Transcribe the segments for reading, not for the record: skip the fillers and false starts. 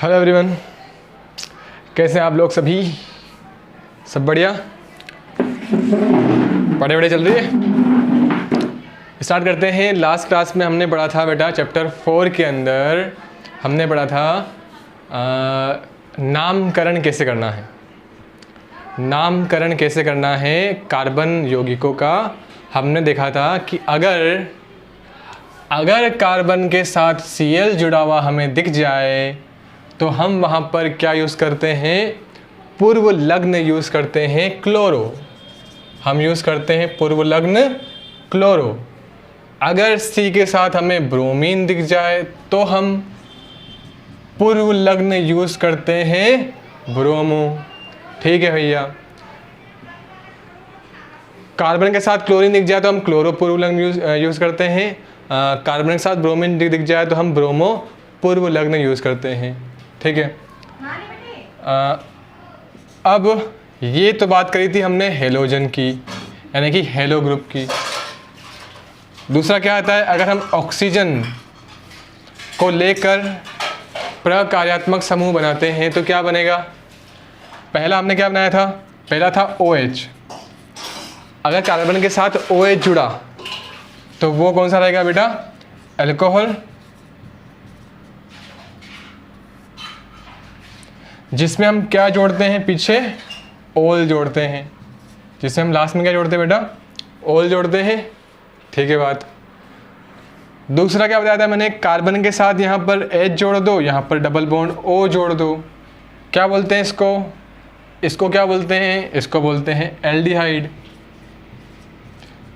Hello everyone, कैसे हैं आप लोग सभी? सब बढ़िया? पढ़ाई वढ़ाई चल रही है? स्टार्ट करते हैं। लास्ट क्लास में हमने पढ़ा था बेटा चैप्टर 4 के अंदर हमने पढ़ा था नामकरण कैसे करना है। नामकरण कैसे करना है कार्बन यौगिकों का। हमने देखा था कि अगर कार्बन के साथ Cl जुड़ा हुआ हमें दिख जाए तो हम वहाँ पर क्या यूज़ करते हैं, पूर्व लग्न यूज़ करते हैं क्लोरो। हम यूज़ करते हैं पूर्व लग्न क्लोरो। अगर C के साथ हमें ब्रोमीन दिख जाए तो हम पूर्व लग्न यूज़ करते हैं ब्रोमो। ठीक है भैया। कार्बन के साथ क्लोरीन दिख जाए तो हम क्लोरो पूर्व लग्न यूज़ करते हैं। कार्बन के साथ ब्रोमीन दिख जाए तो हम ब्रोमो पूर्व लग्न यूज़ करते हैं। ठीक है। अब ये तो बात करी थी हमने हेलोजन की, यानी कि हेलो ग्रुप की। दूसरा क्या आता है, अगर हम ऑक्सीजन को लेकर प्रकार्यात्मक समूह बनाते हैं तो क्या बनेगा। पहला हमने क्या बनाया था, पहला था OH। अगर कार्बन के साथ OH जुड़ा तो वो कौन सा रहेगा बेटा, अल्कोहल, जिसमें हम क्या जोड़ते हैं, पीछे ओल जोड़ते हैं। जिसमें हम लास्ट में क्या जोड़ते हैं बेटा, ओल जोड़ते हैं। ठीक है बात। दूसरा क्या बताया था मैंने, कार्बन के साथ यहाँ पर H जोड़ दो, यहाँ पर डबल बॉन्ड O जोड़ दो। क्या बोलते हैं इसको क्या बोलते हैं, इसको बोलते हैं एल्डिहाइड।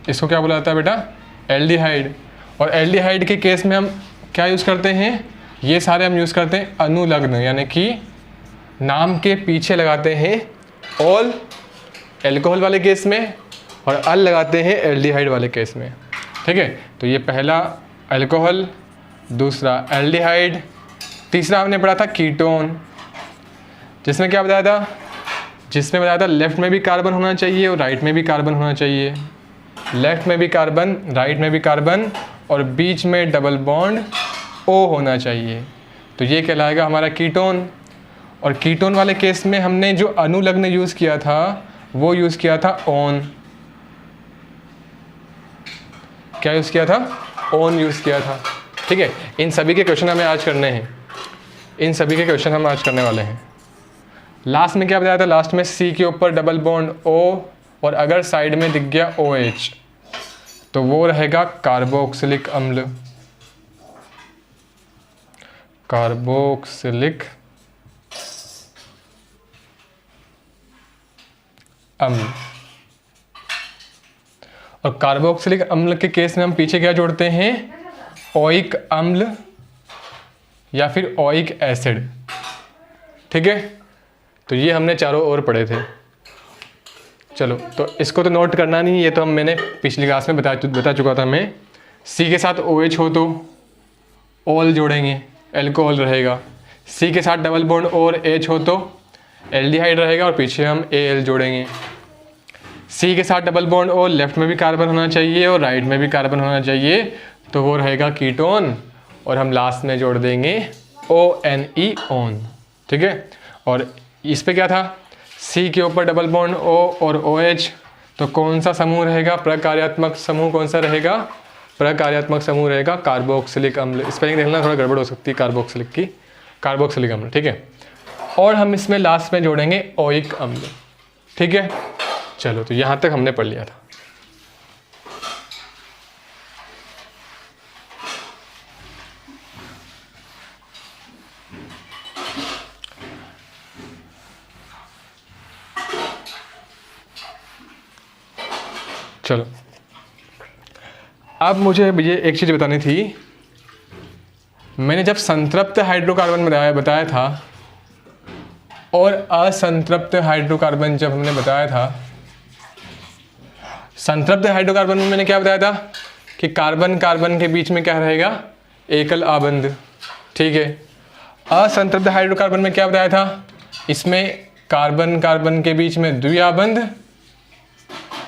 इसको क्या बोला जाता है बेटा, एल्डिहाइड। और एल्डिहाइड के केस में हम क्या यूज़ करते हैं, ये सारे हम यूज़ करते हैं अनुलग्न, यानी कि नाम के पीछे लगाते हैं ऑल एल्कोहल वाले केस में और अल लगाते हैं एल्डिहाइड वाले केस में। ठीक है। तो ये पहला अल्कोहल, दूसरा एल्डिहाइड, तीसरा हमने पढ़ा था कीटोन, जिसमें क्या बताया था, जिसमें बताया था लेफ्ट में भी कार्बन होना चाहिए और राइट में भी कार्बन होना चाहिए। लेफ्ट में भी कार्बन, राइट में भी कार्बन और बीच में डबल बॉन्ड O होना चाहिए। तो ये कहलाएगा हमारा कीटोन। और कीटोन वाले केस में हमने जो अनुलग्न यूज़ किया था वो यूज़ किया था ऑन। क्या यूज़ किया था, ऑन यूज़ किया था। ठीक है। इन सभी के क्वेश्चन हमें आज करने हैं, इन सभी के क्वेश्चन हम आज करने वाले हैं। लास्ट में क्या बताया था, लास्ट में C के ऊपर डबल बॉन्ड O और अगर साइड में दिख गया OH तो वो रहेगा कार्बोक्सिलिक अम्ल। कार्बोक्सिलिक अम्ल। और कार्बोक्सिलिक अम्ल के केस में हम पीछे क्या जोड़ते हैं, ओइक अम्ल या फिर ओइक एसिड। ठीक है। तो ये हमने चारों ओर पढ़े थे। चलो, तो इसको तो नोट करना नहीं, ये तो मैंने पिछली क्लास में बता चुका था मैं। C के साथ OH हो तो ओल जोड़ेंगे, एल्कोहल रहेगा। C के साथ डबल बॉन्ड और H हो तो एल्डिहाइड रहेगा और पीछे हम Al जोड़ेंगे। C के साथ डबल बॉन्ड और लेफ्ट में भी कार्बन होना चाहिए और राइट में भी कार्बन होना चाहिए, तो वो रहेगा कीटोन। और हम लास्ट में जोड़ देंगे ONE ऑन। ठीक है। और इस पे क्या था, C के ऊपर डबल बॉन्ड O और OH, तो कौन सा समूह रहेगा, प्रकार्यात्मक समूह कौन सा रहेगा, प्रकार्यात्मक समूह रहेगा कार्बोक्सिलिक अम्ल। स्पेलिंग देखना थोड़ा गड़बड़ हो सकती है कार्बोक्सिलिक की, कार्बोक्सिलिक अम्ल। ठीक है। और हम इसमें लास्ट में जोड़ेंगे ओइक अम्ल। ठीक है। चलो, तो यहाँ तक हमने पढ़ लिया था। चलो, अब मुझे ये एक चीज़ बतानी थी। मैंने जब संतृप्त हाइड्रोकार्बन बताया था और असंतृप्त हाइड्रोकार्बन जब हमने बताया था, संतृप्त हाइड्रोकार्बन में मैंने क्या बताया था कि कार्बन कार्बन के बीच में क्या रहेगा, एकल आबंध। ठीक है। असंतृप्त हाइड्रोकार्बन में क्या बताया था, इसमें कार्बन कार्बन के बीच में द्विआबंध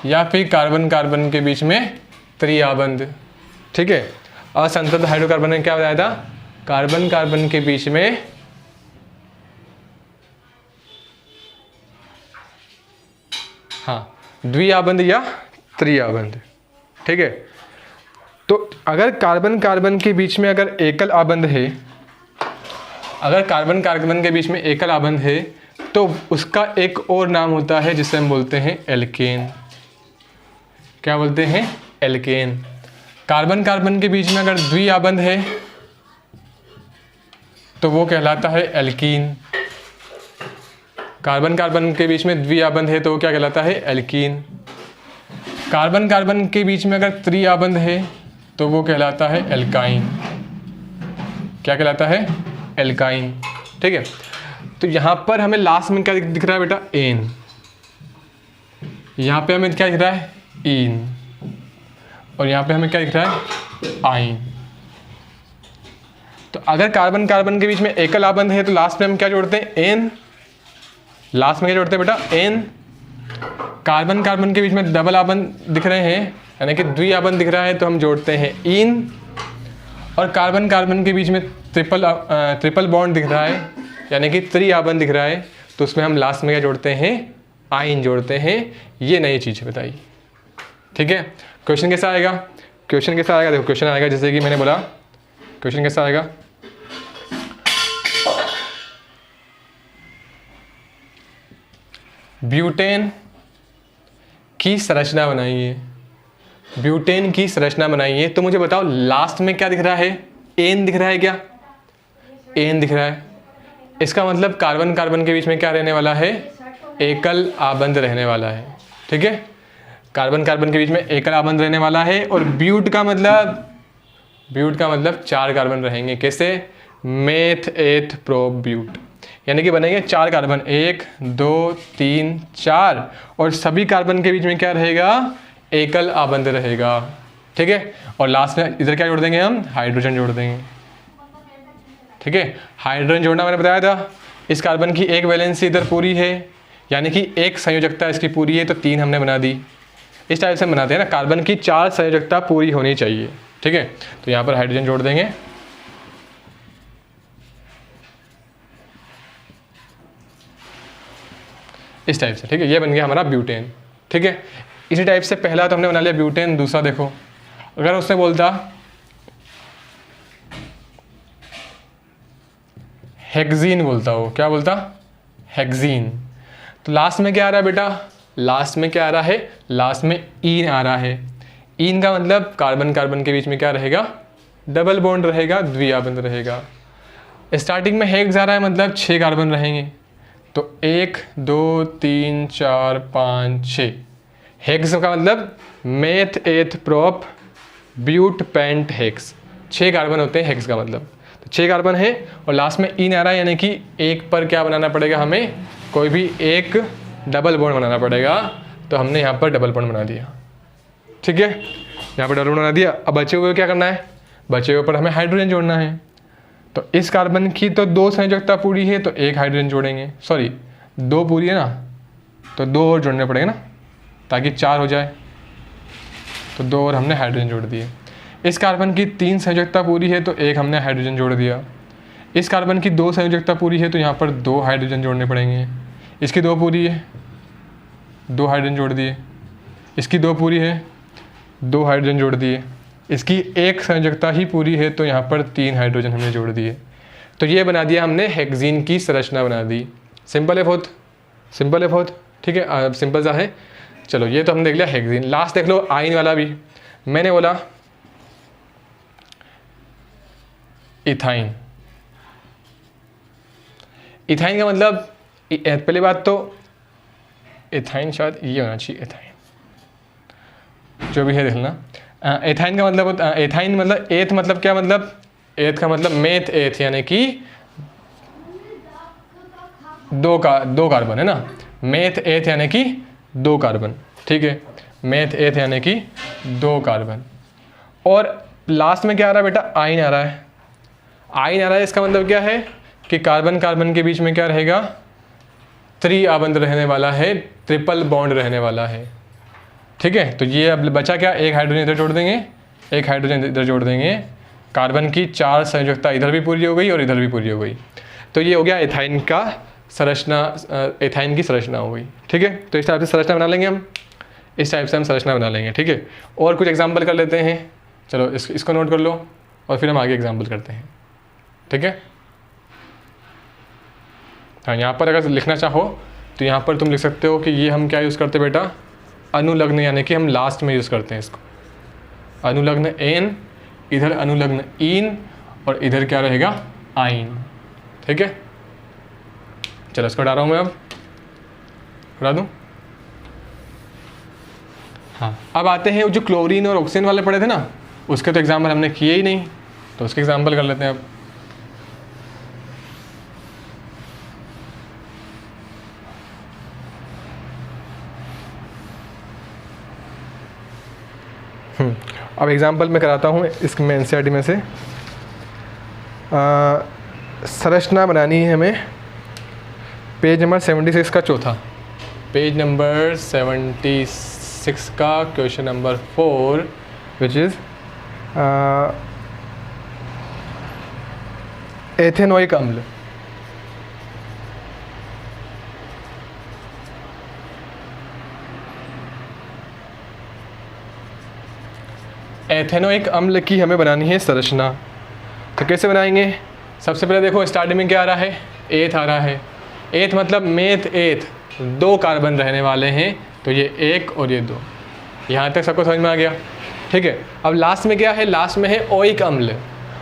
या फिर कार्बन कार्बन के बीच में त्रिआबंध। ठीक है। असंतृप्त हाइड्रोकार्बन ने क्या बताया था, कार्बन कार्बन के बीच में हाँ, द्विआबंध या त्रिआबंध। ठीक है, तो अगर कार्बन कार्बन के बीच में अगर एकल आबंध है, अगर कार्बन कार्बन के बीच में एकल आबंध है तो उसका एक और नाम होता है जिसे हम बोलते हैं एल्केन। क्या बोलते हैं? एल्केन। कार्बन कार्बन के बीच में अगर द्विआबंध है तो वो कहलाता है एल्कीन। कार्बन कार्बन के बीच में द्विआबंध है तो वो क्या कहलाता है? एल्कीन। कार्बन कार्बन के बीच में अगर त्रिआबंध है तो वो कहलाता है एल्काइन। क्या कहलाता है? एल्काइन। ठीक है, तो यहाँ पर हमें लास्ट में क्या दिख रहा है बेटा? एन। यहाँ पे हमें क्या दिख रहा है? इन। और यहाँ पे हमें क्या दिख रहा है? आइन। तो अगर कार्बन कार्बन के बीच में एकल आबंध है तो लास्ट में हम क्या जोड़ते हैं? एन। लास्ट में क्या जोड़ते हैं बेटा? एन। कार्बन कार्बन के बीच में डबल आबंध दिख रहे हैं यानी कि द्विआबंध दिख रहा है तो हम जोड़ते हैं इन। और कार्बन कार्बन के बीच में ट्रिपल बॉन्ड दिख रहा है यानी कि त्रिआबंध दिख रहा है तो उसमें हम लास्ट में क्या जोड़ते हैं? आइन जोड़ते हैं। ये नई चीज़ बताइए। ठीक है, क्वेश्चन कैसा आएगा? क्वेश्चन कैसा आएगा? देखो क्वेश्चन आएगा जैसे कि मैंने बोला, क्वेश्चन कैसा आएगा? ब्यूटेन की संरचना बनाइए। ब्यूटेन की संरचना बनाइए तो मुझे बताओ लास्ट में क्या दिख रहा है? एन दिख रहा है क्या? एन दिख रहा है। इसका मतलब कार्बन कार्बन के बीच में क्या रहने वाला है? एकल आबंध रहने वाला है। ठीक है, कार्बन कार्बन के बीच में एकल आबंध रहने वाला है। और ब्यूट का मतलब 4 कार्बन रहेंगे। कैसे? मेथ एथ प्रोप ब्यूट, यानी कि बनेंगे 4 कार्बन, 1 2 3 4, और सभी कार्बन के बीच में क्या रहेगा? एकल आबंध रहेगा। ठीक है, और लास्ट में इधर क्या जोड़ देंगे हम? हाइड्रोजन जोड़ देंगे। ठीक है, हाइड्रोजन जोड़ना मैंने बताया था। इस कार्बन की एक वैलेंसी इधर पूरी है यानी कि एक संयोजकता इसकी पूरी है तो 3 हमने बना दी। इस टाइप से हम बनाते हैं ना, कार्बन की 4 संयोजकता पूरी होनी चाहिए। ठीक है, तो यहाँ पर हाइड्रोजन जोड़ देंगे। इस टाइप से। ठीक है, ये बन गया हमारा ब्यूटेन। ठीक है, इसी टाइप से पहला तो हमने बना लिया ब्यूटेन। दूसरा देखो, अगर उसने बोलता हेक्सीन बोलता हो, क्या बोलता? हेक्सीन। तो लास्ट में क्या आ रहा है बेटा? लास्ट में क्या आ रहा है? लास्ट में ईन आ रहा है। ईन का मतलब कार्बन कार्बन के बीच में क्या रहेगा? डबल बॉन्ड रहेगा, द्विआबंध रहेगा। स्टार्टिंग में हेक्स आ रहा है मतलब 6 कार्बन रहेंगे तो 1 2 3 4 5 6। हेक्स का मतलब meth eth prop but pent hex. 6 carbon होते हैं हेक्स का मतलब। तो 6 कार्बन है और लास्ट में इन आ रहा है यानी कि एक पर क्या बनाना पड़ेगा हमें? कोई भी एक डबल बॉन्ड बनाना पड़ेगा। तो हमने यहाँ पर डबल बॉन्ड बना दिया। ठीक है, यहाँ पर डबल बॉन्ड बना दिया। अब बचे हुए क्या करना है? बचे हुए पर हमें हाइड्रोजन जोड़ना है। तो इस कार्बन की तो 2 संयोजकता पूरी है तो 1 हाइड्रोजन जोड़ेंगे। सॉरी, 2 पूरी है ना, तो 2 और जोड़ने पड़ेंगे ना ताकि 4 हो जाए। तो 2 और हमने हाइड्रोजन जोड़ दिए। इस कार्बन की 3 संयोजकता पूरी है तो 1 हमने हाइड्रोजन जोड़ दिया। इस कार्बन की 2 संयोजकता पूरी है तो यहाँ पर 2 हाइड्रोजन जोड़ने पड़ेंगे। इसकी 2 पूरी है, 2 हाइड्रोजन जोड़ दिए। इसकी 2 पूरी है, 2 हाइड्रोजन जोड़ दिए। इसकी 1 संयोजकता ही पूरी है तो यहाँ पर 3 हाइड्रोजन हमने जोड़ दिए। तो ये बना दिया हमने, हेक्सीन की संरचना बना दी। सिंपल है बहुत, सिंपल है बहुत। ठीक है, सिंपल सा है। चलो ये तो हमने देख लिया हेक्सीन। लास्ट देख लो आइन वाला भी। मैंने बोला इथाइन। इथाइन का मतलब पहली बात तो इथाइन शायद ये होना चाहिए, इथाइन जो भी है देख लेना। एथाइन का मतलब एथाइन मतलब एथ मतलब क्या? मतलब एथ का मतलब मेथ एथ यानी कि 2 कार्बन है ना। मेथ एथ यानी कि 2 कार्बन। ठीक है, मेथ एथ यानी कि 2 कार्बन। और लास्ट में क्या आ रहा है बेटा? आइन आ रहा है। आइन आ रहा है, इसका मतलब क्या है कि कार्बन कार्बन के बीच में क्या रहेगा? त्रिआबंध रहने वाला है, ट्रिपल बॉन्ड रहने वाला है। ठीक है, तो ये अब बचा क्या? 1 हाइड्रोजन इधर जोड़ देंगे, 1 हाइड्रोजन इधर जोड़ देंगे। कार्बन की 4 संयोजकता इधर भी पूरी हो गई और इधर भी पूरी हो गई। तो ये हो गया एथाइन का संरचना, एथाइन की संरचना हो गई। ठीक है, तो इस टाइप से संरचना बना लेंगे हम, इस टाइप से हम संरचना बना लेंगे। ठीक है, और कुछ एग्जाम्पल कर लेते हैं। चलो इसको नोट कर लो और फिर हम आगे एग्जाम्पल करते हैं। ठीक है, हाँ, यहाँ पर अगर लिखना चाहो तो यहाँ पर तुम लिख सकते हो कि ये हम क्या यूज़ करते हैं बेटा, अनुलग्न, यानी कि हम लास्ट में यूज़ करते हैं इसको। अनुलग्न एन, इधर अनुलग्न इन, और इधर क्या रहेगा, आइन। ठीक है, चलो इसको हटा रहा हूँ मैं, अब हटा दूँ। हाँ, अब आते हैं जो क्लोरीन और ऑक्सीजन वाले पढ़े थे ना, उसके तो एग्जाम्पल हमने किए ही नहीं, तो उसके एग्जाम्पल कर लेते हैं अब। अब एग्जाम्पल मैं कराता हूँ इसमें एनसीईआरटी में से। संरचना बनानी है हमें, पेज नंबर 76 का चौथा, पेज नंबर 76 का question number 4, which is ethanoic अम्ल। एथेनोइक अम्ल की हमें बनानी है संरचना। तो कैसे बनाएंगे, सबसे पहले देखो स्टार्टिंग में क्या आ रहा है, एथ आ रहा है। एथ मतलब मेथ एथ, 2 कार्बन रहने वाले हैं, तो ये 1 और ये 2। यहाँ तक सबको समझ में आ गया। ठीक है, अब लास्ट में क्या है, लास्ट में है ओइक अम्ल।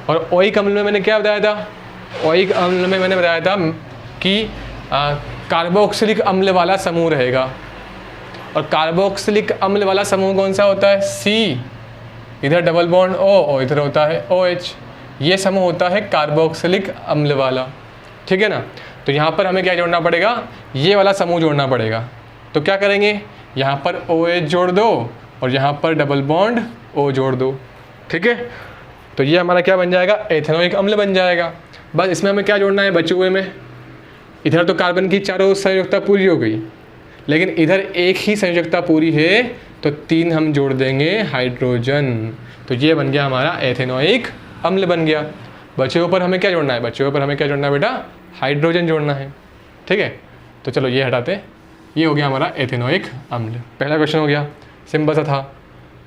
और ओइक अम्ल में मैंने क्या बताया था, ओइक अम्ल में मैंने बताया था कि कार्बोक्सिलिक अम्ल वाला समूह रहेगा। और कार्बोक्सिलिक अम्ल वाला समूह कौन सा होता है, सी, इधर डबल बॉन्ड O और इधर होता है OH। ये समूह होता है कार्बोक्सिलिक अम्ल वाला। ठीक है ना, तो यहाँ पर हमें क्या जोड़ना पड़ेगा, ये वाला समूह जोड़ना पड़ेगा। तो क्या करेंगे, यहाँ पर OH जोड़ दो और यहाँ पर डबल बॉन्ड O जोड़ दो। ठीक है, तो ये हमारा क्या बन जाएगा, एथेनोइक अम्ल बन जाएगा। बस इसमें हमें क्या जोड़ना है बचे हुए में, इधर तो कार्बन की चारों संयोजकता पूरी हो गई, लेकिन इधर एक ही संयोजकता पूरी है, तो 3 हम जोड़ देंगे हाइड्रोजन। तो ये बन गया हमारा एथेनोइक अम्ल बन गया। बचे ऊपर हमें क्या जोड़ना है, बचे ऊपर हमें क्या जोड़ना है बेटा, हाइड्रोजन जोड़ना है। ठीक है, तो चलो ये हटाते, ये हो गया हमारा एथेनोइक अम्ल। पहला क्वेश्चन हो गया, सिंपल सा था,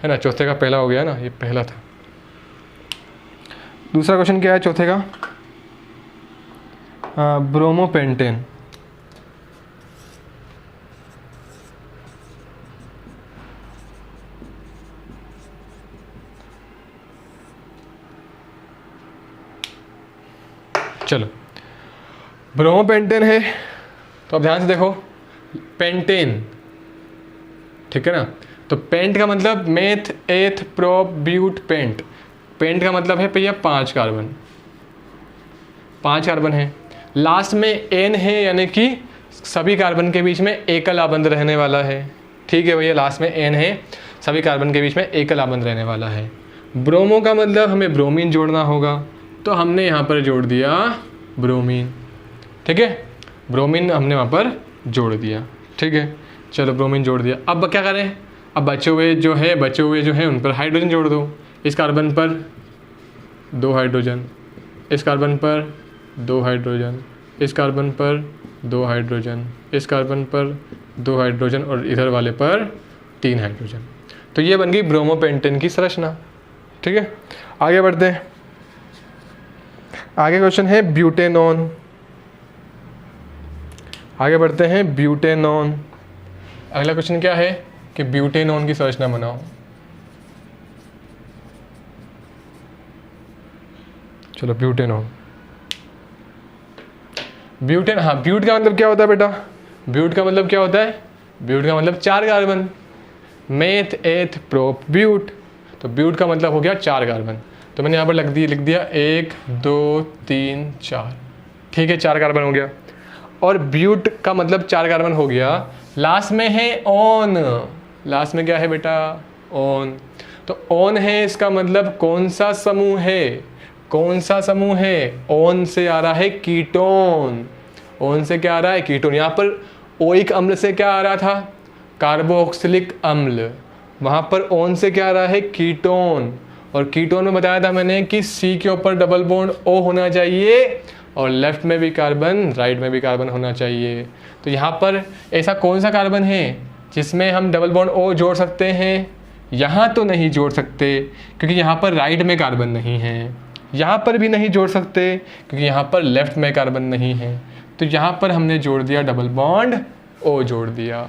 है ना, चौथे का पहला हो गया ना, ये पहला था। दूसरा क्वेश्चन क्या है चौथे का, ब्रोमोपेंटेन। चलो, ब्रोमोपेंटेन है, तो अब ध्यान से देखो, पेंटेन। ठीक है ना, तो पेंट का मतलब meth eth prop but paint. Paint का मतलब है भैया 5 कार्बन, 5 कार्बन है। लास्ट में एन है, यानी कि सभी कार्बन के बीच में एकल आबंध रहने वाला है। ठीक है भैया, लास्ट में एन है, सभी कार्बन के बीच में एकल आबंध रहने वाला है। ब्रोमो का मतलब हमें ब्रोमीन जोड़ना होगा, तो हमने यहाँ पर जोड़ दिया ब्रोमीन। ठीक है, ब्रोमीन हमने वहाँ पर जोड़ दिया। ठीक है, चलो ब्रोमीन जोड़ दिया। अब क्या करें, अब बचे हुए जो है उन पर हाइड्रोजन जोड़ दो। इस कार्बन पर 2 हाइड्रोजन, इस कार्बन पर 2 हाइड्रोजन, इस कार्बन पर 2 हाइड्रोजन, इस कार्बन पर 2 हाइड्रोजन और इधर वाले पर 3 हाइड्रोजन। तो ये बन गई ब्रोमोपेंटेन की संरचना। ठीक है, आगे बढ़ते हैं। आगे क्वेश्चन है ब्यूटेनॉन। आगे बढ़ते हैं, ब्यूटेनॉन। अगला क्वेश्चन क्या है कि ब्यूटेनॉन की संरचना बनाओ। चलो ब्यूटेनॉन, ब्यूटेन, हाँ, ब्यूट का मतलब क्या होता है बेटा, ब्यूट का मतलब क्या होता है, ब्यूट का मतलब 4 carbon, meth eth prop but. तो ब्यूट का मतलब हो गया 4 कार्बन। तो मैंने यहाँ पर लिख दिया 1 2 3 4। ठीक है, 4 कार्बन हो गया। और ब्यूट का मतलब 4 कार्बन हो गया। लास्ट में है ऑन, लास्ट में क्या है बेटा, ऑन। तो ऑन है, इसका मतलब कौन सा समूह है, कौन सा समूह है, ऑन से आ रहा है कीटोन। ऑन से क्या आ रहा है, कीटोन। यहाँ पर ओइक अम्ल से क्या आ रहा था, कार्बोक्सिलिक अम्ल। वहाँ पर ऑन से क्या आ रहा है, कीटोन। और कीटोन में बताया था मैंने कि सी के ऊपर डबल बॉन्ड O होना चाहिए, और लेफ़्ट में भी कार्बन, राइट में भी कार्बन होना चाहिए। तो यहाँ पर ऐसा कौन सा कार्बन है जिसमें हम डबल बॉन्ड O जोड़ सकते हैं? यहाँ तो नहीं जोड़ सकते क्योंकि यहाँ पर राइट में कार्बन नहीं है, यहाँ पर भी नहीं जोड़ सकते क्योंकि यहाँ पर लेफ़्ट में कार्बन नहीं है। तो यहाँ पर हमने जोड़ दिया डबल बॉन्ड O जोड़ दिया।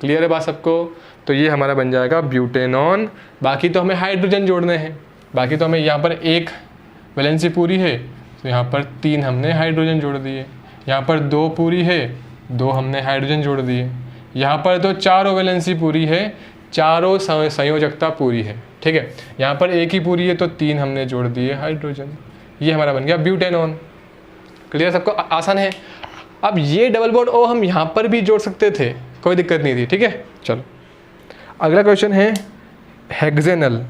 क्लियर है बात सबको? तो ये हमारा बन जाएगा ब्यूटेनॉन। बाकी तो हमें हाइड्रोजन जोड़ने हैं, बाकी तो हमें यहाँ पर एक वैलेंसी पूरी है तो यहाँ पर 3 हमने हाइड्रोजन जोड़ दिए, यहाँ पर 2 पूरी है 2 हमने हाइड्रोजन जोड़ दिए, यहाँ पर तो 4 वैलेंसी पूरी है, चारों संयोजकता पूरी है। ठीक है, यहाँ पर एक ही पूरी है तो 3 हमने जोड़ दिए हाइड्रोजन। ये हमारा बन गया ब्यूटेनॉन। क्लियर सबको? आसान है। अब ये डबल बॉन्ड O हम यहाँ पर भी जोड़ सकते थे, कोई दिक्कत नहीं थी। ठीक है, चलो अगला क्वेश्चन है हेक्सेनल।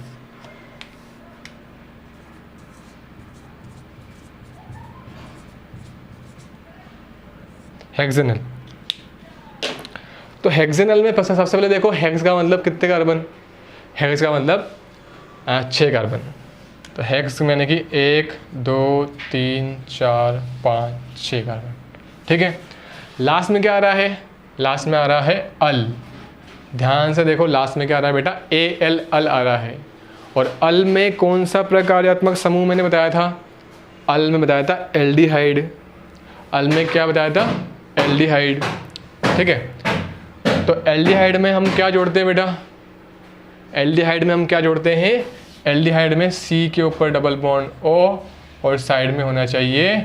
हेक्सेनल, तो हेक्सेनल में सबसे पहले देखो हेक्स का मतलब कितने कार्बन? हेक्स का मतलब 6 कार्बन। तो हेक्स यानी कि 1 2 3 4 5 6 कार्बन। ठीक है, लास्ट में क्या आ रहा है? लास्ट में आ रहा है अल। ध्यान से देखो लास्ट में क्या आ रहा है बेटा? AL अल आ रहा है। और अल में कौन सा प्रकार्यात्मक समूह मैंने बताया था? अल में बताया था एल्डिहाइड। अल में क्या बताया था? एल्डिहाइड। ठीक है, तो एल्डिहाइड में हम क्या जोड़ते हैं बेटा? एल्डिहाइड में हम क्या जोड़ते हैं? एल्डिहाइड में C के ऊपर डबल बॉन्ड O और साइड में होना चाहिए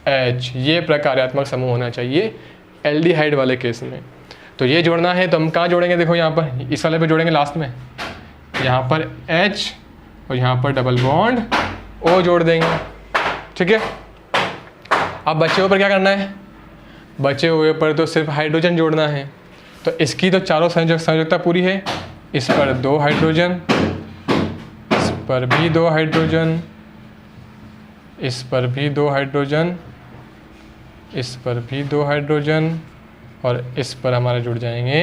H। ये प्रकार्यात्मक समूह होना चाहिए एल्डिहाइड वाले केस में। तो ये जोड़ना है तो हम कहाँ जोड़ेंगे? देखो यहाँ पर इस वाले पे जोड़ेंगे लास्ट में, यहाँ पर H और यहाँ पर डबल बॉन्ड O जोड़ देंगे। ठीक है, अब बचे हुए पर क्या करना है? बचे हुए पर तो सिर्फ हाइड्रोजन जोड़ना है। तो इसकी तो चारों संयोजकता पूरी है। इस पर 2 हाइड्रोजन, इस पर भी 2 हाइड्रोजन, इस पर भी 2 हाइड्रोजन, इस पर भी 2 हाइड्रोजन और इस पर हमारे जुड़ जाएंगे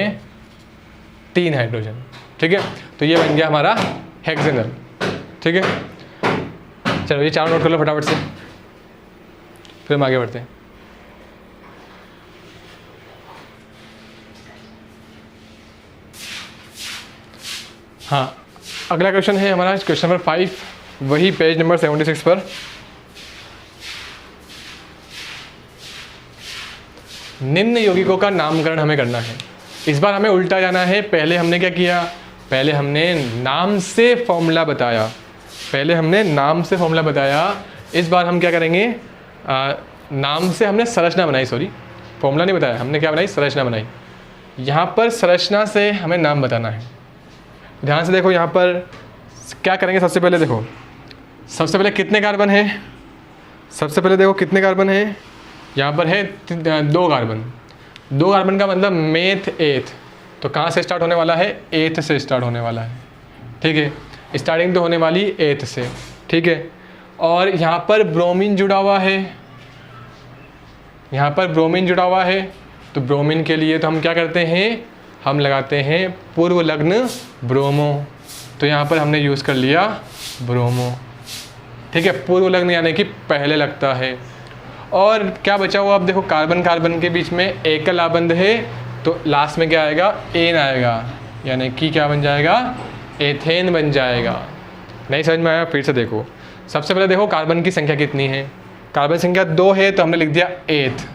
3 हाइड्रोजन। ठीक है, तो ये बन गया हमारा हेक्सेनल। ठीक है, चलो ये 4 नोट कर लो फटाफट से, फिर हम आगे बढ़ते हैं। हाँ, अगला क्वेश्चन है हमारा क्वेश्चन नंबर 5, वही पेज नंबर 76 पर। निम्न यौगिकों का नामकरण हमें करना है। इस बार हमें उल्टा जाना है। पहले हमने क्या किया? पहले हमने नाम से फॉर्मूला बताया, पहले हमने नाम से फॉर्मूला बताया। इस बार हम क्या करेंगे? नाम से हमने संरचना बनाई, सॉरी फॉर्मूला नहीं बताया, हमने क्या बनाई? संरचना बनाई। यहाँ पर संरचना से हमें नाम बताना है। ध्यान से देखो यहाँ पर क्या करेंगे? सबसे पहले देखो, सबसे पहले कितने कार्बन है? सबसे पहले देखो कितने कार्बन है? यहाँ पर है 2 कार्बन। 2 कार्बन का मतलब मेथ एथ, तो कहाँ से स्टार्ट होने वाला है? एथ से स्टार्ट होने वाला है। ठीक है, स्टार्टिंग तो होने वाली एथ से। ठीक है, और यहाँ पर ब्रोमीन जुड़ा हुआ है, यहाँ पर ब्रोमीन जुड़ा हुआ है। तो ब्रोमीन के लिए तो हम क्या करते हैं? हम लगाते हैं पूर्व लग्न ब्रोमो। तो यहाँ पर हमने यूज़ कर लिया ब्रोमो। ठीक है, पूर्व लग्न यानी कि पहले लगता है। और क्या बचा हुआ? अब देखो कार्बन कार्बन के बीच में एकल आबंध है तो लास्ट में क्या आएगा? एन आएगा, यानी कि क्या बन जाएगा? एथेन बन जाएगा। नहीं समझ में आया? फिर से देखो, सबसे पहले देखो कार्बन की संख्या कितनी है? कार्बन संख्या 2 है तो हमने लिख दिया एथ।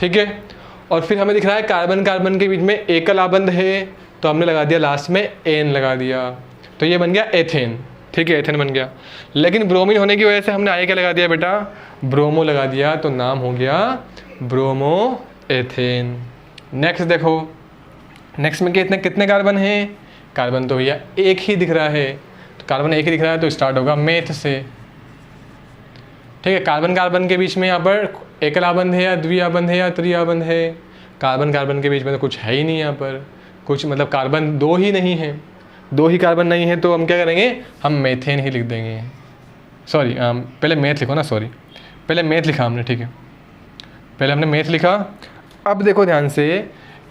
ठीक है, और फिर हमें दिख रहा है कार्बन कार्बन के बीच में एकल आबंध है तो हमने लगा दिया लास्ट में एन लगा दिया, तो ये बन गया एथेन। ठीक है, एथेन बन गया। लेकिन ब्रोमीन होने की वजह से हमने आगे क्या लगा दिया बेटा? ब्रोमो लगा दिया, तो नाम हो गया ब्रोमो एथेन। नेक्स्ट देखो, नेक्स्ट में कितने कार्बन हैं? कार्बन तो भैया एक ही दिख रहा है, तो कार्बन एक ही दिख रहा है तो स्टार्ट होगा मेथ से। ठीक है, कार्बन कार्बन के बीच में यहाँ पर एकल आबंध है या द्विआबंध है या त्रिआबंध है? कार्बन कार्बन के बीच में तो कुछ है ही नहीं यहाँ पर, कुछ मतलब कार्बन 2 ही नहीं है, 2 ही कार्बन नहीं है, तो हम क्या करेंगे? हम मेथेन ही लिख देंगे। सॉरी पहले मेथ लिखो ना, सॉरी पहले मेथ लिखा हमने। ठीक है, पहले हमने मेथ लिखा। अब देखो ध्यान से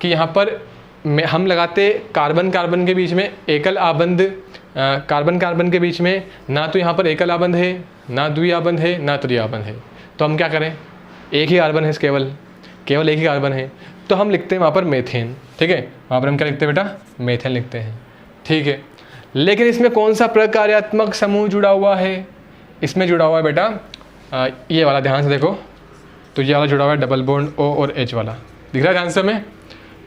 कि यहाँ पर हम लगाते कार्बन कार्बन के बीच में एकल आबंध, कार्बन कार्बन के बीच में ना तो यहाँ पर एकल आबंध है, ना द्विआबंध है, ना त्रिआबंध है। तो हम क्या करें? एक ही कार्बन है, केवल एक ही कार्बन है, तो हम लिखते हैं वहाँ पर मेथेन। ठीक है, वहाँ पर हम क्या लिखते हैं बेटा, मेथेन लिखते हैं। ठीक है, लेकिन इसमें कौन सा प्रकार्यात्मक समूह जुड़ा हुआ है, इसमें जुड़ा हुआ है बेटा ये वाला, ध्यान से देखो, तो ये वाला जुड़ा हुआ है डबल बॉन्ड O और H वाला, दिख रहा है ध्यान से हमें,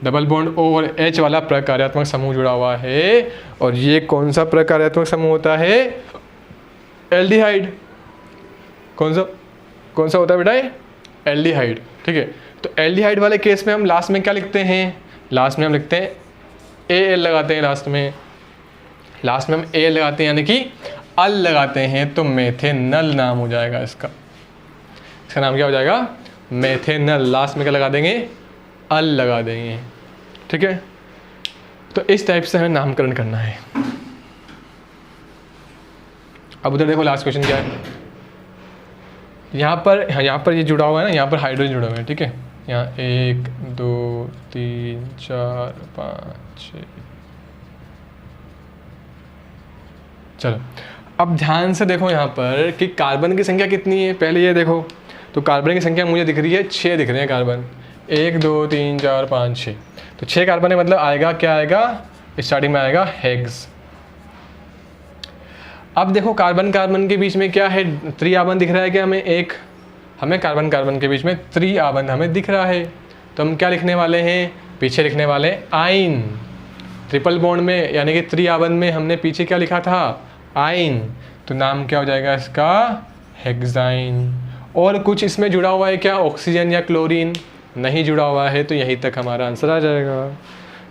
डबल बॉन्ड O और H वाला प्रकार्यात्मक समूह जुड़ा हुआ है। और ये कौन सा प्रकार्यात्मक समूह होता है, एल्डिहाइड। कौन सा होता है बेटा, ये एल्डिहाइड। ठीक है, तो एल्डिहाइड वाले केस में हम लास्ट में क्या लिखते हैं, लास्ट में हम लिखते हैं Al लगाते हैं, लास्ट में हम Al लगाते हैं, यानी कि अल लगाते हैं, तो मेथेनल नाम हो जाएगा इसका नाम क्या हो जाएगा, मेथेनल। लास्ट में क्या लगा देंगे, अल लगा देंगे। ठीक है, तो इस टाइप से हमें नामकरण करना है। अब उधर देखो लास्ट क्वेश्चन क्या है, यहाँ पर ये जुड़ा हुआ है ना, यहाँ पर हाइड्रोजन जुड़ा हुआ है। ठीक है, यहाँ 1 2 3 4 5 6, चलो अब ध्यान से देखो यहाँ पर कि कार्बन की संख्या कितनी है, पहले ये देखो, तो कार्बन की संख्या मुझे दिख रही है 6 दिख रहे हैं कार्बन, 1 2 3 4 5 6, तो 6 कार्बन है, मतलब आएगा क्या आएगा, स्टार्टिंग में आएगा हेक्स। अब देखो कार्बन के बीच में क्या है, त्रिआबंध दिख रहा है क्या हमें, हमें कार्बन के बीच में त्रिआबंध हमें दिख रहा है, तो हम क्या लिखने वाले हैं, पीछे लिखने वाले हैं आइन। ट्रिपल बॉन्ड में यानी कि त्रिआबंध में हमने पीछे क्या लिखा था, आइन, तो नाम क्या हो जाएगा इसका, हेक्साइन। और कुछ इसमें जुड़ा हुआ है क्या, ऑक्सीजन या क्लोरीन, नहीं जुड़ा हुआ है, तो यहीं तक हमारा आंसर आ जाएगा।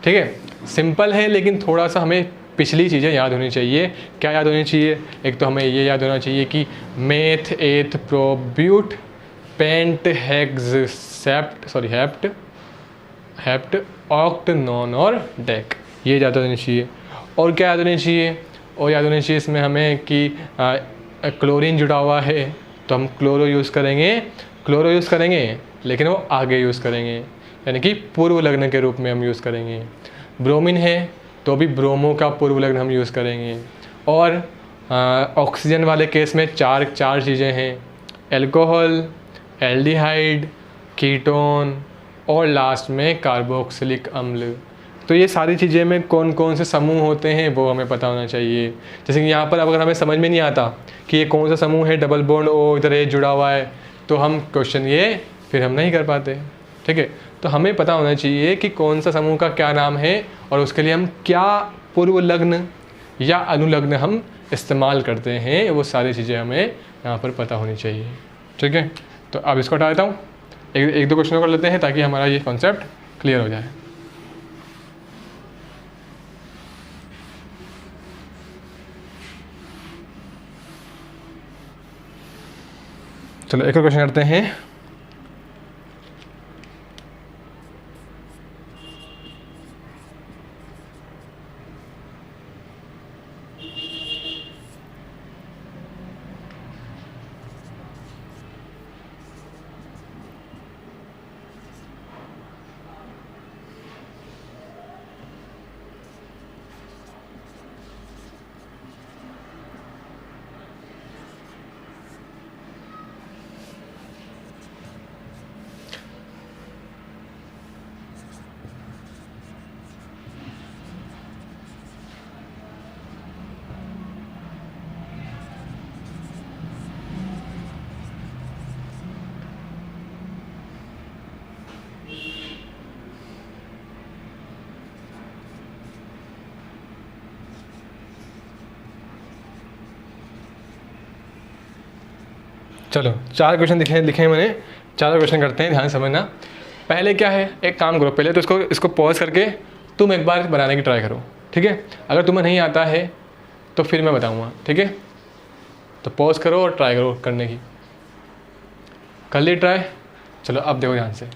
ठीक है, सिंपल है, लेकिन थोड़ा सा हमें पिछली चीज़ें याद होनी चाहिए। क्या याद होनी चाहिए, एक तो हमें ये याद होना चाहिए कि meth eth prop but pent hex hept oct non और डेक, ये याद होनी चाहिए। और क्या याद होनी चाहिए, और याद होनी चाहिए इसमें हमें कि क्लोरीन जुड़ा हुआ है, तो हम क्लोरो यूज़ करेंगे, लेकिन वो आगे यूज़ करेंगे, यानी कि पूर्व लग्न के रूप में हम यूज़ करेंगे। ब्रोमीन है तो भी ब्रोमो का पूर्व लग्न हम यूज़ करेंगे। और ऑक्सीजन वाले केस में चार चीज़ें हैं, एल्कोहल, एल्डिहाइड, कीटोन और लास्ट में कार्बोक्सिलिक अम्ल। तो ये सारी चीज़ें में कौन कौन से समूह होते हैं वो हमें पता होना चाहिए। जैसे कि यहाँ पर अगर हमें समझ में नहीं आता कि ये कौन सा समूह है, डबल बॉन्ड ओ इधर ए जुड़ा हुआ है, तो हम क्वेश्चन ये फिर हम नहीं कर पाते। ठीक है, तो हमें पता होना चाहिए कि कौन सा समूह का क्या नाम है और उसके लिए हम क्या पूर्व लग्न या अनुलग्न हम इस्तेमाल करते हैं, वो सारी चीज़ें हमें यहाँ पर पता होनी चाहिए। ठीक है, तो अब इसको हटा देता हूँ, एक दो क्वेश्चनों कर लेते हैं ताकि हमारा ये कॉन्सेप्ट क्लियर हो जाए। चलो एक और क्वेश्चन करते हैं। चलो 4 क्वेश्चन लिखे हैं मैंने, 4 क्वेश्चन करते हैं, ध्यान समझना। पहले क्या है, एक काम करो, पहले तो इसको पॉज करके तुम एक बार बनाने की ट्राई करो। ठीक है, अगर तुम्हें नहीं आता है तो फिर मैं बताऊंगा। ठीक है, तो पॉज करो और ट्राई करो करने की। कर ली ट्राई, चलो अब देखो ध्यान से।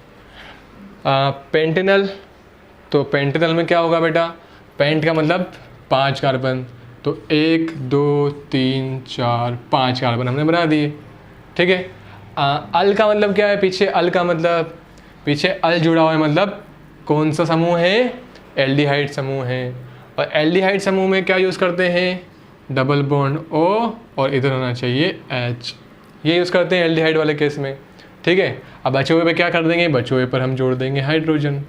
पेंटेनल, तो पेंटेनल में क्या होगा बेटा, पेंट का मतलब 5 कार्बन, तो 1 2 3 4 5 कार्बन हमने बना दिए। ठीक है, अल का मतलब क्या है, पीछे अल का मतलब पीछे अल जुड़ा हुआ है, मतलब कौन सा समूह है, एल्डिहाइड समूह है। और एल्डिहाइड समूह में क्या यूज़ करते हैं, डबल बॉन्ड ओ और इधर होना चाहिए एच, ये यूज़ करते हैं एल्डिहाइड वाले केस में। ठीक है। अब बचे हुए पे क्या कर देंगे, बचे हुए पर हम जोड़ देंगे हाइड्रोजन।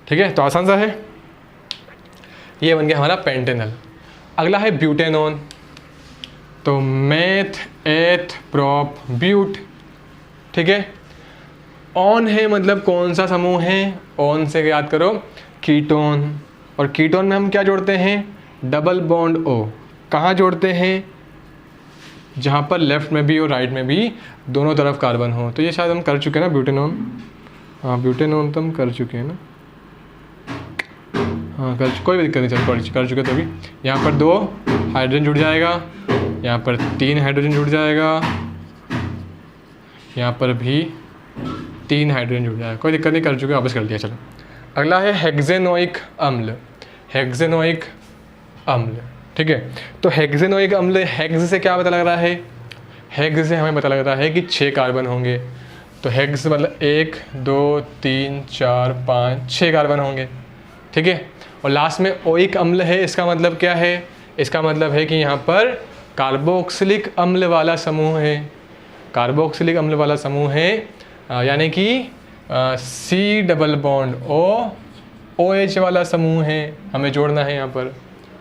ठीक है, तो आसान सा है, ये बन गया हमारा पेंटेनल। अगला है ब्यूटेनॉन, तो मेथ एथ प्रोप ब्यूट। ठीक है, ऑन है मतलब कौन सा समूह है, ऑन से याद करो कीटोन, और कीटोन में हम क्या जोड़ते हैं, डबल बॉन्ड ओ। कहाँ जोड़ते हैं, जहाँ पर लेफ्ट में भी और राइट में भी दोनों तरफ कार्बन हो। तो ये शायद हम कर चुके हैं ना ब्यूटेनॉन, हाँ ब्यूटेनॉन तो हम कर चुके हैं ना, हाँ कोई भी दिक्कत नहीं, चल कर चुके। तो भी यहाँ पर 2 हाइड्रोजन जुड़ जाएगा, यहाँ पर 3 हाइड्रोजन जुड़ जाएगा, यहाँ पर भी 3 हाइड्रोजन जुड़ जाएगा, कोई दिक्कत नहीं, कर चुके, वापस कर दिया। चलो अगला है हेक्सेनोइक अम्ल, हेक्सेनोइक अम्ल। ठीक है, तो हेक्सेनोइक अम्ल, हेक्स से क्या पता लग रहा है, हेक्स से हमें पता लग रहा है कि 6 कार्बन होंगे। तो हेक्स मतलब 1 2 3 4 5 6 कार्बन होंगे। ठीक है, और लास्ट में ओइक अम्ल है, इसका मतलब क्या है, इसका मतलब है कि यहाँ पर कार्बोक्सिलिक अम्ल वाला समूह है, कार्बोक्सिलिक अम्ल वाला समूह है, यानी कि C डबल बॉन्ड OH वाला समूह है, हमें जोड़ना है यहाँ पर।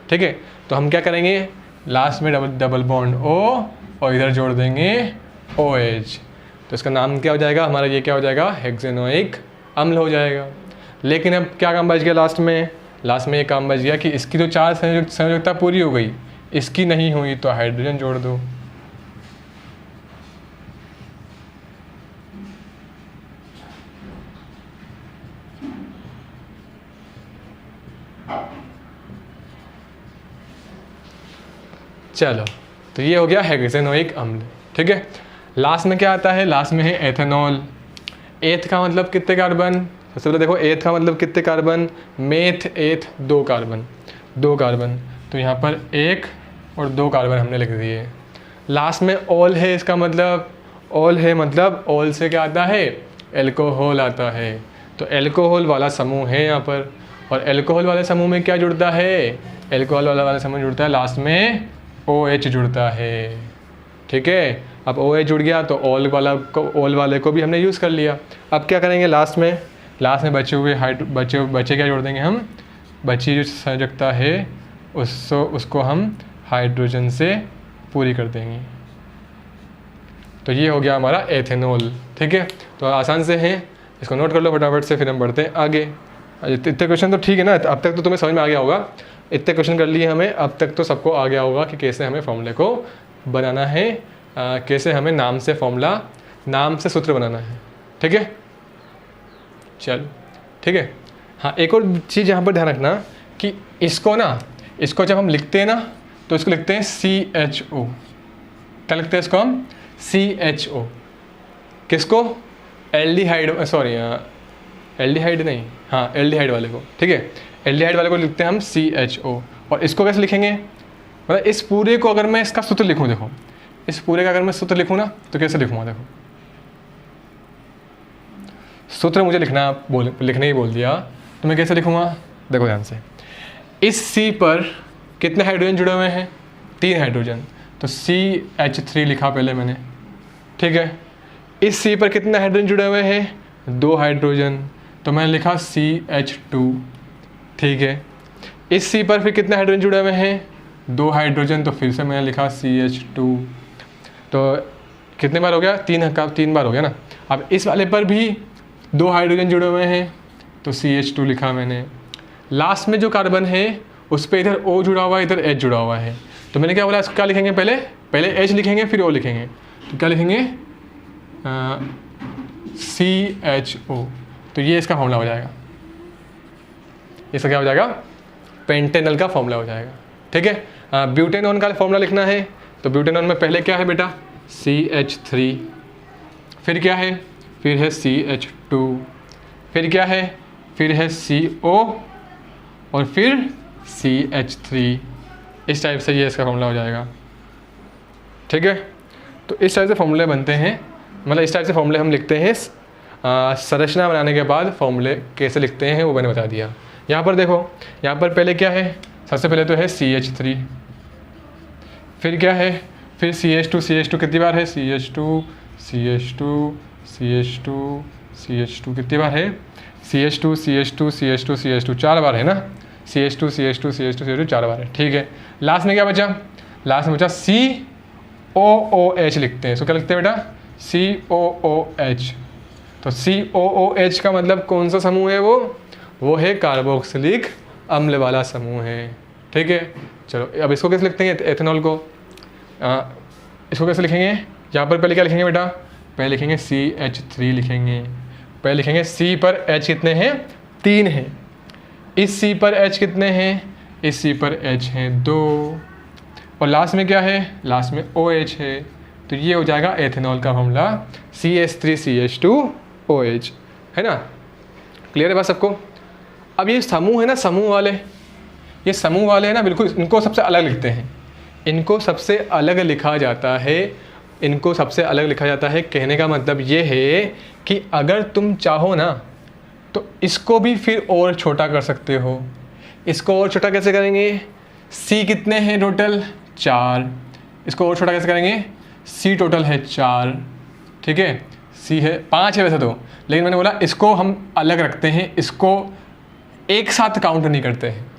ठीक है, तो हम क्या करेंगे, लास्ट में डबल बॉन्ड O और इधर जोड़ देंगे OH, तो इसका नाम क्या हो जाएगा हमारा, ये क्या हो जाएगा, हेक्सेनोइक अम्ल हो जाएगा। लेकिन अब क्या काम बच गया लास्ट में, लास्ट में ये काम बच गया कि इसकी तो 4 संयोजकता पूरी हो गई, इसकी नहीं हुई, तो हाइड्रोजन जोड़ दो। चलो, तो ये हो गया हेक्सेनोइक अम्ल। ठीक है, लास्ट में क्या आता है, लास्ट में है एथेनॉल। एथ का मतलब कितने कार्बन, सबसे पहले देखो एथ का मतलब कितने कार्बन, मेथ एथ 2 कार्बन, 2 कार्बन, तो यहाँ पर 1 और 2 कार्बन हमने लिख दिए। लास्ट में ऑल है, इसका मतलब ऑल है मतलब ऑल से क्या आता है, एल्कोहल आता है, तो एल्कोहल वाला समूह है यहाँ पर। और एल्कोहल वाले समूह में क्या जुड़ता है, एल्कोहल वाला समूह जुड़ता है, लास्ट में OH जुड़ता है। ठीक है, अब OH जुड़ गया तो ऑल वाले को भी हमने यूज़ कर लिया। अब क्या करेंगे, लास्ट में बचे हुए बचे क्या जोड़ देंगे हम, बची जो संयोजकता है उसको हम हाइड्रोजन से पूरी कर देंगे। तो ये हो गया हमारा एथेनॉल। ठीक है, तो आसान से है, इसको नोट कर लो फटाफट से, फिर हम बढ़ते हैं आगे। इतने क्वेश्चन तो ठीक है ना, अब तक तो तुम्हें समझ में आ गया होगा, इतने क्वेश्चन कर लिए हमें, अब तक तो सबको आ गया होगा कि कैसे हमें फॉर्मूले को बनाना है, कैसे हमें नाम से सूत्र बनाना है। ठीक है, चल ठीक है। हाँ, एक और चीज़ यहाँ पर ध्यान रखना कि इसको जब हम लिखते हैं ना, तो इसको लिखते हैं CHO। क्या लिखते हैं इसको हम, CHO। किसको, एल्डिहाइड, सॉरी एल्डिहाइड नहीं, हाँ एल्डिहाइड वाले को। ठीक है, एल्डिहाइड वाले को लिखते हैं हम CHO। और इसको कैसे लिखेंगे, मतलब इस पूरे को अगर मैं इसका सूत्र लिखूँ, देखो इस पूरे का अगर मैं सूत्र लिखूँ ना, तो कैसे लिखूँगा, देखो सूत्र मुझे लिखने ही बोल दिया, तो मैं कैसे लिखूँगा, देखो ध्यान से। इस C पर कितने हाइड्रोजन जुड़े हुए हैं, 3 हाइड्रोजन, तो CH3 लिखा पहले मैंने। ठीक है, इस C पर कितने हाइड्रोजन जुड़े हुए हैं, 2 हाइड्रोजन, तो मैंने लिखा CH2। ठीक है, इस C पर फिर कितने हाइड्रोजन जुड़े हुए हैं, 2 हाइड्रोजन, तो फिर से मैंने लिखा CH2। तो कितने बार हो गया, 3 बार हो गया ना। अब इस वाले पर भी 2 हाइड्रोजन जुड़े हुए हैं, तो CH2 लिखा मैंने। लास्ट में जो कार्बन है उस पर इधर O जुड़ा हुआ है, इधर H जुड़ा हुआ है, तो मैंने क्या बोला, इसको क्या लिखेंगे, पहले H लिखेंगे फिर O लिखेंगे, तो क्या लिखेंगे, CHO। तो ये इसका फॉर्मूला हो जाएगा, इसका क्या हो जाएगा, पेंटेनल का फॉर्मूला हो जाएगा। ठीक है, ब्यूटेनॉन का फॉर्मूला लिखना है, तो ब्यूटेनॉन में पहले क्या है बेटा, CH3, फिर क्या है, फिर है CH2, फिर क्या है, फिर है CO और फिर CH3। इस टाइप से ये इसका फॉर्मूला हो जाएगा। ठीक है, तो इस टाइप से फॉर्मूले बनते हैं, मतलब इस टाइप से फॉर्मूले हम लिखते हैं। संरचना बनाने के बाद फॉर्मूले कैसे लिखते हैं वो मैंने बता दिया। यहाँ पर देखो, यहाँ पर पहले क्या है, सबसे पहले तो है CH3, फिर क्या है, फिर CH2 कितनी बार है, CH2 कितनी बार है, CH2 4 बार है ना, CH2 4 बार है, ठीक है। लास्ट में क्या बचा, लास्ट में बचा COOH लिखते हैं। इसको क्या लिखते हैं बेटा, COOH। तो COOH का मतलब कौन सा समूह है, वो है कार्बोक्सिलिक अम्ल वाला समूह है, ठीक है। चलो अब इसको कैसे लिखते हैं, एथेनॉल को, इसको कैसे लिखेंगे, यहाँ पर पहले क्या लिखेंगे बेटा, पहले लिखेंगे CH3 लिखेंगे, पहले लिखेंगे C पर H कितने हैं, 3 हैं, इस C पर H कितने हैं, इस C पर H हैं 2, और लास्ट में क्या है, लास्ट में OH है। तो ये हो जाएगा एथेनॉल का फॉर्मूला CH3CH2OH, है ना। क्लियर है बात सबको। अब ये समूह है ना, समूह वाले, ये समूह वाले हैं ना, बिल्कुल इनको सबसे अलग लिखते हैं, इनको सबसे अलग लिखा जाता है, इनको सबसे अलग लिखा जाता है। कहने का मतलब ये है कि अगर तुम चाहो ना तो इसको भी फिर और छोटा कर सकते हो। इसको और छोटा कैसे करेंगे, C कितने हैं टोटल, 4, इसको और छोटा कैसे करेंगे, C टोटल है 4, ठीक है, C है 5 है वैसे तो, लेकिन मैंने बोला इसको हम अलग रखते हैं, इसको एक साथ काउंट नहीं करते हैं।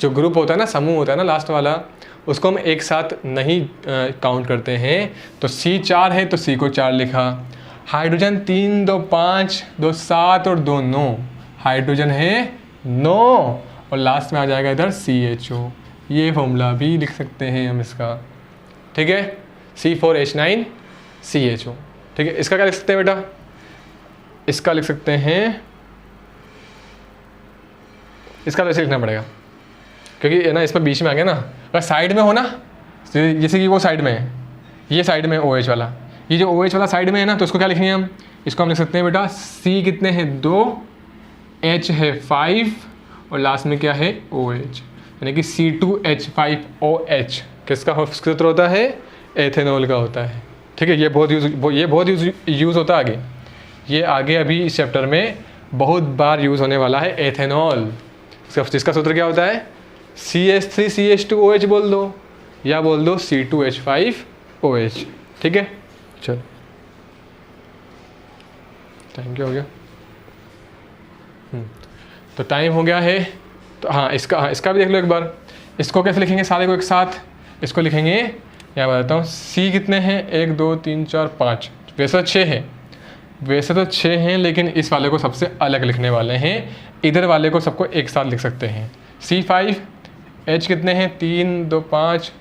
जो ग्रुप होता है ना, समूह होता है ना लास्ट वाला, उसको हम एक साथ नहीं काउंट करते हैं। तो C 4 है तो C को 4 लिखा, हाइड्रोजन 3 2 5 2 7 और 2 9, हाइड्रोजन है 9, और लास्ट में आ जाएगा इधर CHO। ये फॉर्मूला भी लिख सकते हैं हम इसका, ठीक है, C4H9CHO, ठीक है। इसका क्या लिख सकते हैं बेटा, इसका लिख सकते हैं, इसका वैसे लिखना पड़ेगा क्योंकि है ना, इसमें बीच में आ गया ना, अगर साइड में हो ना, जैसे कि वो साइड में है, ये साइड में OH वाला, ये जो OH वाला साइड में है ना, तो इसको क्या लिखेंगे हम, इसको हम लिख सकते हैं बेटा C कितने हैं 2, H है 5, और लास्ट में क्या है OH, यानी कि C2H5OH किसका सूत्र होता है, एथेनॉल का होता है, ठीक है। ये बहुत यूज़ होता है आगे, ये आगे अभी इस चैप्टर में बहुत बार यूज़ होने वाला है एथेनॉल। जिसका सूत्र क्या होता है, CH3CH2OH बोल दो, या बोल दो C2H5OH, ठीक है। चलो टाइम क्या हो गया, तो टाइम हो गया है, तो हाँ इसका भी देख लो एक बार। इसको कैसे लिखेंगे, सारे को एक साथ, इसको लिखेंगे, यहाँ बताता हूँ, C कितने हैं 1 2 3 4 5, वैसे तो 6 है, वैसे तो 6 हैं, लेकिन इस वाले को सबसे अलग लिखने वाले हैं, इधर वाले को सबको एक साथ लिख सकते हैं। C5, H कितने हैं 3 2 5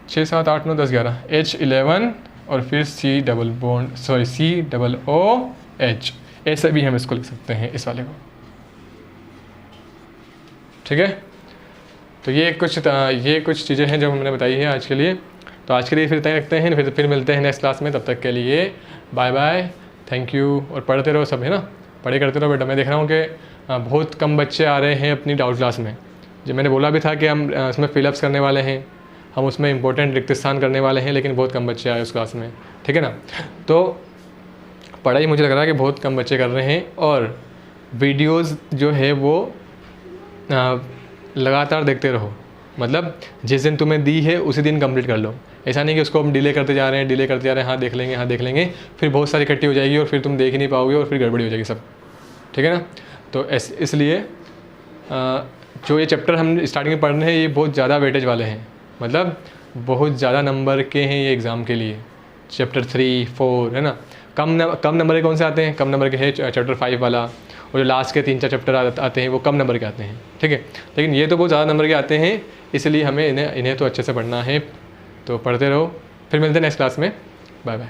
6 7 8 9 10 11, H11, और फिर COOH, ऐसे भी हम इसको लिख सकते हैं इस वाले को, ठीक है। तो ये कुछ चीज़ें हैं जो हमने बताई है आज के लिए। तो आज के लिए फिर तय रखते हैं, फिर मिलते हैं नेक्स्ट क्लास में। तब तक के लिए बाय बाय, थैंक यू, और पढ़ते रहो सब, है ना, पढ़े करते रहो बेटा। मैं देख रहा हूँ कि बहुत कम बच्चे आ रहे हैं अपनी डाउट क्लास में। जो मैंने बोला भी था कि हम उसमें फिलअप्स करने वाले हैं, हम उसमें इंपॉर्टेंट रिक्त स्थान करने वाले हैं, लेकिन बहुत कम बच्चे आए उस क्लास में, ठीक है ना। तो पढ़ाई मुझे लग रहा है कि बहुत कम बच्चे कर रहे हैं, और वीडियोज़ जो है वो लगातार देखते रहो, मतलब जिस दिन तुम्हें दी है उसी दिन कंप्लीट कर लो। ऐसा नहीं कि उसको हम डिले करते जा रहे हैं, हाँ देख लेंगे, फिर बहुत सारी इकट्ठी हो जाएगी और फिर तुम देख ही नहीं पाओगे और फिर गड़बड़ी हो जाएगी सब, ठीक है ना। तो इसलिए जो ये चैप्टर हम स्टार्टिंग में पढ़ रहे हैं, ये बहुत ज़्यादा वेटेज वाले हैं, मतलब बहुत ज़्यादा नंबर के हैं ये एग्ज़ाम के लिए। चैप्टर 3 4 है ना, कम नंबर के कौन से आते हैं, कम नंबर के है चैप्टर 5 वाला, और जो लास्ट के 3 4 चैप्टर आते हैं वो कम नंबर के आते हैं, ठीक है। लेकिन ये तो बहुत ज़्यादा नंबर के आते हैं, इसलिए हमें इन्हें तो अच्छे से पढ़ना है। तो पढ़ते रहो, फिर मिलते हैं नेक्स्ट क्लास में, बाय बाय।